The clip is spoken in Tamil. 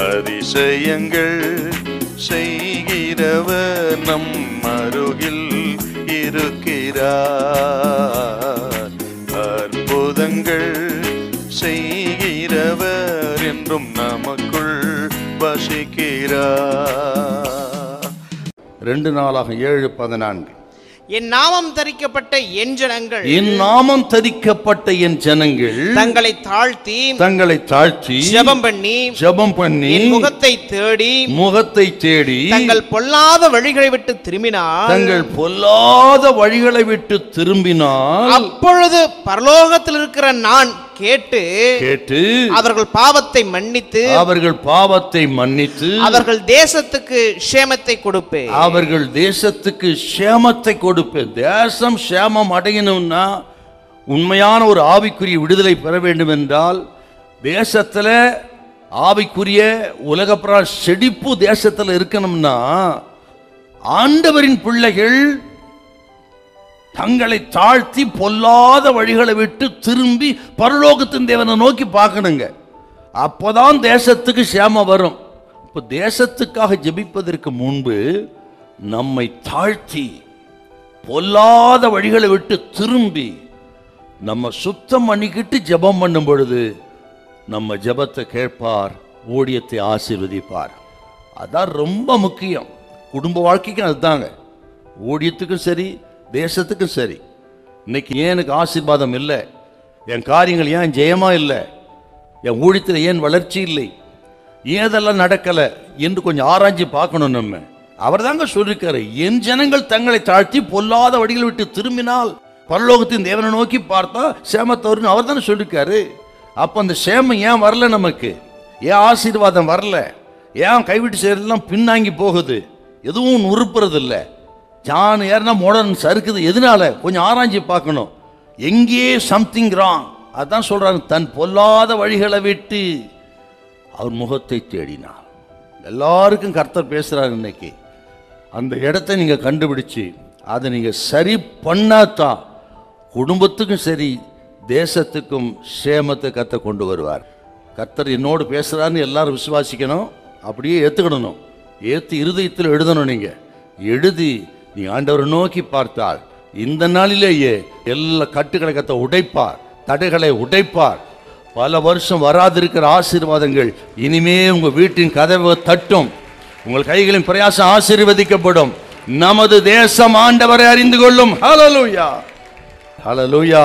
அதிசயங்கள் செய்கிறவர் நம் அருகில் இருக்கிறார். அற்புதங்கள் செய்கிறவர் என்றும் நமக்குள் வசிக்கிறார். 2 நாளாக 7:14. என் நாமம் தரிக்கப்பட்ட என் ஜனங்கள், என் நாமம் தரிக்கப்பட்ட என் ஜனங்கள் தங்களை தாழ்த்தி ஜெபம் பண்ணி என் முகத்தை தேடி தங்கள் பொல்லாத வழிகளை விட்டு திரும்பினால் அப்பொழுது பரலோகத்தில் இருக்கிற நான் கேட்டு அவர்கள் பாவத்தை மன்னித்து அவர்கள் தேசத்துக்கு சேமத்தை கொடுப்பேன். தேசம் சேமம் அடையணும்னா, உண்மையான ஒரு ஆவிக்குரிய விடுதலை பெற வேண்டும் என்றால், தேசத்துல ஆவிக்குரிய உலகப்புற செழிப்பு தேசத்துல இருக்கணும்னா, ஆண்டவரின் பிள்ளைகள் தங்களை தாழ்த்தி பொல்லாத வழிகளை விட்டு திரும்பி பரலோகத்தின் தேவனை நோக்கி பார்க்கணுங்க. அப்போதான் தேசத்துக்கு சேமம் வரும். இப்போ தேசத்துக்காக ஜெபிப்பதற்கு முன்பு நம்மை தாழ்த்தி பொல்லாத வழிகளை விட்டு திரும்பி நம்ம சுத்தம் பண்ணிக்கிட்டு ஜெபம் பண்ணும் பொழுது நம்ம ஜெபத்தை கேட்பார், ஊழியத்தை ஆசீர்வதிப்பார். அதான் ரொம்ப முக்கியம். குடும்ப வாழ்க்கைக்கும் அதுதாங்க, ஊழியத்துக்கும் சரி தேசத்துக்கும் சரி. இன்னைக்கு ஏன் எனக்கு ஆசீர்வாதம் இல்லை, என் காரியங்கள் ஏன் ஜெயமா இல்லை, என் ஊழியத்தில் ஏன் வளர்ச்சி இல்லை, ஏதெல்லாம் நடக்கலை என்று கொஞ்சம் ஆராய்ச்சி பார்க்கணும். நம்ம அவர் தாங்க சொல்லிருக்காரு, என் ஜனங்கள் தங்களை தாழ்த்தி பொல்லாத வழிகளை விட்டு திரும்பினால் பரலோகத்தின் தேவனை நோக்கி பார்த்தா சேமத்தை வரும்னு அவர் தானே சொல்லிருக்காரு. அப்போ அந்த சேமம் ஏன் வரல, நமக்கு ஏன் ஆசீர்வாதம் வரல, ஏன் கைவிட்டு செய்யறதெல்லாம் பின்னாங்கி போகுது, எதுவும் உருப்புறது இல்லை, ஜான் ஏறினா மோடர்ன் சறுக்குது, எதனால கொஞ்சம் ஆராய்ச்சி பார்க்கணும். எங்கே சம்திங் ராங். அதான் சொல்றாங்க, தன் பொல்லாத வழிகளை விட்டு அவர் முகத்தை தேடினார். எல்லாருக்கும் கர்த்தர் பேசுறாரு இன்னைக்கு. அந்த இடத்தை நீங்க கண்டுபிடிச்சு அதை நீங்க சரி பண்ணாதான் குடும்பத்துக்கும் சரி தேசத்துக்கும் சேமத்தை கர்த்தர் கொண்டு வருவார். கர்த்தர் என்னோடு பேசுறாருன்னு எல்லாரும் விசுவாசிக்கணும், அப்படியே ஏத்துக்கணும், ஏத்து இருதயத்தில் எழுதணும். நீங்க எழுதி நீ ஆண்டவரை நோக்கி பார்த்தால் இந்த நாளிலேயே எல்லா கட்டுகளை கத்த உடைப்பார், தடைகளை உடைப்பார். பல வருஷம் வராதிருக்கிற ஆசீர்வாதங்கள் இனிமே உங்க வீட்டின் கதவை தட்டும். உங்கள் கைகளின் பிரயாசம் ஆசீர்வதிக்கப்படும். நமது தேசம் ஆண்டவரை அறிந்து கொள்ளும். ஹல்லேலூயா, ஹல்லேலூயா.